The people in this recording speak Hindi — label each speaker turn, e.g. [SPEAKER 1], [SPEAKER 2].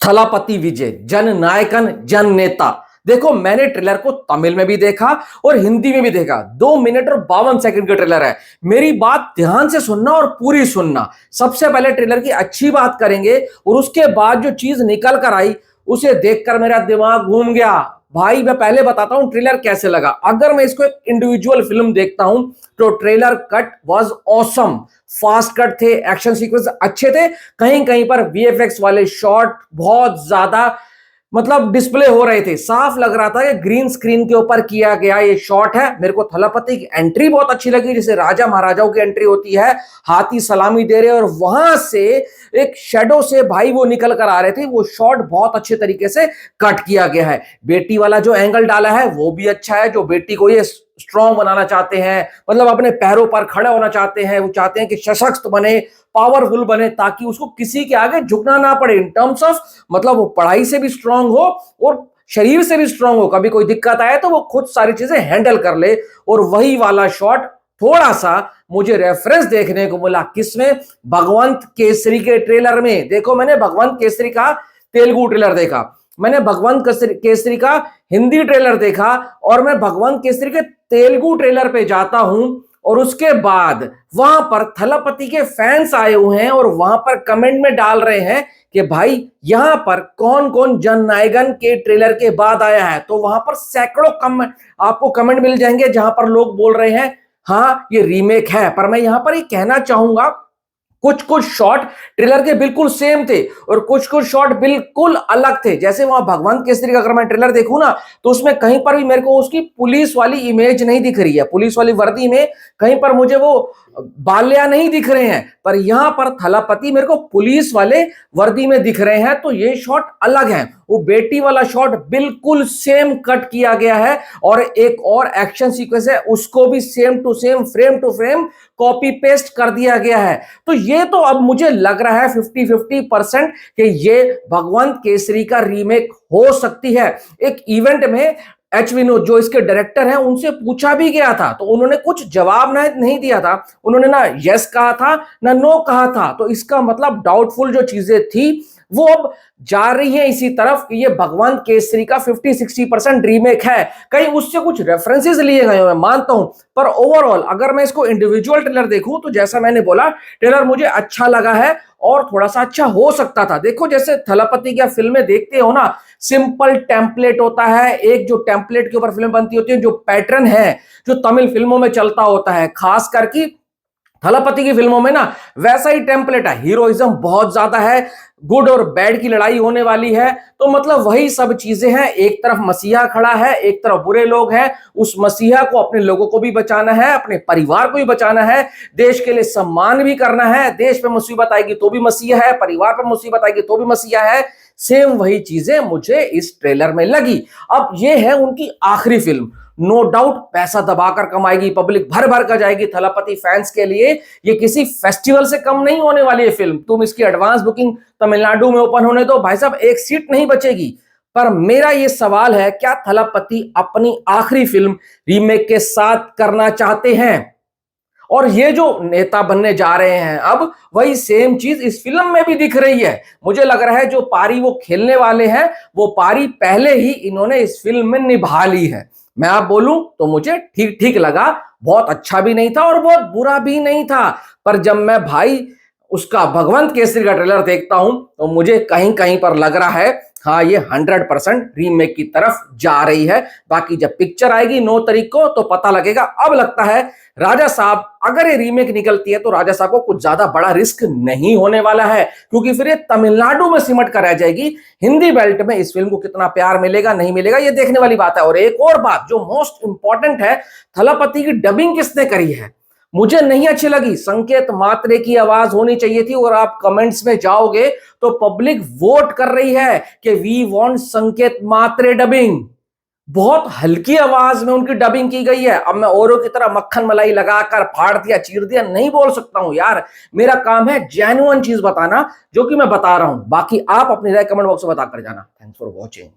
[SPEAKER 1] थलापति विजय जन नायकन जन नेता। देखो, मैंने ट्रेलर को तमिल में भी देखा और हिंदी में भी देखा। 2 मिनट और 52 सेकंड का ट्रेलर है। मेरी बात ध्यान से सुनना और पूरी सुनना। सबसे पहले ट्रेलर की अच्छी बात करेंगे और उसके बाद जो चीज निकल कर आई उसे देखकर मेरा दिमाग घूम गया। भाई, मैं पहले बताता हूं ट्रेलर कैसे लगा। अगर मैं इसको एक इंडिविजुअल फिल्म देखता हूं तो trailer cut was awesome. Fast cut थे, एक्शन सीक्वेंस अच्छे थे, कहीं कहीं पर वीएफएक्स वाले शॉट बहुत ज्यादा मतलब डिस्प्ले हो रहे थे। साफ लग रहा था कि ग्रीन स्क्रीन के ऊपर किया गया ये शॉट है। मेरे को थलापति की एंट्री बहुत अच्छी लगी, जैसे राजा महाराजाओं की एंट्री होती है, हाथी सलामी दे रहे और वहां से एक शेडो से भाई वो निकल कर आ रहे थे। वो शॉट बहुत अच्छे तरीके से कट किया गया है। बेटी वाला जो एंगल डाला है वो भी अच्छा है। जो बेटी को ये स्ट्रॉन्ग बनाना चाहते हैं, मतलब अपने पैरों पर खड़े होना चाहते हैं, वो चाहते हैं कि सशक्त बने, पावरफुल बने, ताकि उसको किसी के आगे झुकना ना पड़े। इन टर्म्स ऑफ मतलब वो पढ़ाई से भी स्ट्रांग हो और शरीर से भी स्ट्रांग हो। कभी कोई दिक्कत आए तो वो खुद सारी चीजें हैंडल कर ले। और वही वाला शॉट थोड़ा सा मुझे रेफरेंस देखने को मिला किसमें, भगवंत केसरी के ट्रेलर में। देखो, मैंने भगवंत केसरी का तेलुगु ट्रेलर देखा, मैंने भगवंत केसरी का हिंदी ट्रेलर देखा, और मैं भगवंत केसरी के तेलुगु ट्रेलर पे जाता हूं और उसके बाद वहां पर थलापति के फैंस आए हुए हैं और वहां पर कमेंट में डाल रहे हैं कि भाई यहां पर कौन कौन जननायकन के ट्रेलर के बाद आया है। तो वहां पर सैकड़ों कमेंट आपको कमेंट मिल जाएंगे जहां पर लोग बोल रहे हैं हाँ ये रीमेक है। पर मैं यहां पर ये कहना चाहूंगा, कुछ कुछ शॉट ट्रेलर के बिल्कुल सेम थे और कुछ कुछ शॉट बिल्कुल अलग थे। जैसे वहां भगवंत केसरी का अगर मैं ट्रेलर देखूं ना तो उसमें कहीं पर भी मेरे को उसकी पुलिस वाली इमेज नहीं दिख रही है। पुलिस वाली वर्दी में कहीं पर मुझे वो बाल्या नहीं दिख रहे हैं, पर यहां पर थलापति मेरे को पुलिस वाले वर्दी में दिख रहे हैं। तो ये शॉट अलग है। वो बेटी वाला शॉट बिल्कुल सेम कट किया गया है और एक और एक्शन सीक्वेंस है उसको भी same to frame copy paste कर दिया गया है। तो ये तो अब मुझे लग रहा है 50-50% कि ये भगवंत केसरी का रीमेक हो सकती है। एक इवेंट में एच विनोद जो इसके डायरेक्टर हैं उनसे पूछा भी गया था तो उन्होंने कुछ जवाब नहीं दिया था। उन्होंने ना यस कहा था ना नो कहा था। तो इसका मतलब डाउटफुल जो चीजें थी वो अब जा रही है इसी तरफ कि ये भगवंत केसरी का 50-60% रीमेक है। कहीं उससे कुछ रेफरेंसेस लिए गए मैं मानता हूं, पर ओवरऑल अगर मैं इसको इंडिविजुअल ट्रेलर देखूं तो जैसा मैंने बोला ट्रेलर मुझे अच्छा लगा है और थोड़ा सा अच्छा हो सकता था। देखो, जैसे थलापति की फिल्में देखते हो ना, सिंपल टेम्पलेट होता है, एक जो टेम्पलेट के ऊपर फिल्म बनती होती है, जो पैटर्न है जो तमिल फिल्मों में चलता होता है, खास करके थलापति की फिल्मों में ना वैसा ही टेम्पलेट है। हीरोइज्म बहुत ज्यादा है, गुड और बैड की लड़ाई होने वाली है। तो मतलब वही सब चीजें हैं। एक तरफ मसीहा खड़ा है, एक तरफ बुरे लोग हैं। उस मसीहा को अपने लोगों को भी बचाना है, अपने परिवार को भी बचाना है, देश के लिए सम्मान भी करना है। देश पे मुसीबत आएगी तो भी मसीहा है, परिवार पे मुसीबत आएगी तो भी मसीहा है। सेम वही चीजें मुझे इस ट्रेलर में लगी। अब ये है उनकी आखिरी फिल्म, नो डाउट पैसा दबाकर कमाएगी, पब्लिक भर भर कर जाएगी। थलापति फैंस के लिए ये किसी फेस्टिवल से कम नहीं होने वाली है फिल्म। तुम इसकी एडवांस बुकिंग तमिलनाडु में ओपन होने दो, भाई साहब एक सीट नहीं बचेगी। पर मेरा ये सवाल है, क्या थलापति अपनी आखिरी फिल्म रीमेक के साथ करना चाहते हैं? और ये जो नेता बनने जा रहे हैं अब, वही सेम चीज इस फिल्म में भी दिख रही है। मुझे लग रहा है जो पारी वो खेलने वाले हैं वो पारी पहले ही इन्होंने इस फिल्म में निभा ली है। मैं आप बोलूं तो मुझे ठीक ठीक लगा, बहुत अच्छा भी नहीं था और बहुत बुरा भी नहीं था। पर जब मैं भाई उसका भगवंत केसरी का ट्रेलर देखता हूं तो मुझे कहीं कहीं पर लग रहा है हाँ ये 100% रीमेक की तरफ जा रही है। बाकी जब पिक्चर आएगी 9 तारीख को तो पता लगेगा। अब लगता है राजा साहब अगर ये रीमेक निकलती है तो राजा साहब को कुछ ज्यादा बड़ा रिस्क नहीं होने वाला है, क्योंकि फिर ये तमिलनाडु में सिमट कर रह जाएगी। हिंदी बेल्ट में इस फिल्म को कितना प्यार मिलेगा नहीं मिलेगा ये देखने वाली बात है। और एक और बात जो मोस्ट इंपॉर्टेंट है, थलापति की डबिंग किसने करी है? मुझे नहीं अच्छी लगी। संकेत मात्रे की आवाज होनी चाहिए थी। और आप कमेंट्स में जाओगे तो पब्लिक वोट कर रही है कि वी वांट संकेत मात्रे डबिंग। बहुत हल्की आवाज में उनकी डबिंग की गई है। अब मैं औरों की तरह मक्खन मलाई लगाकर फाड़ दिया चीर दिया नहीं बोल सकता हूं यार। मेरा काम है जेन्युइन चीज बताना जो कि मैं बता रहा हूं। बाकी आप अपनी राय कमेंट बॉक्स में बताकर जाना। Thanks for watching.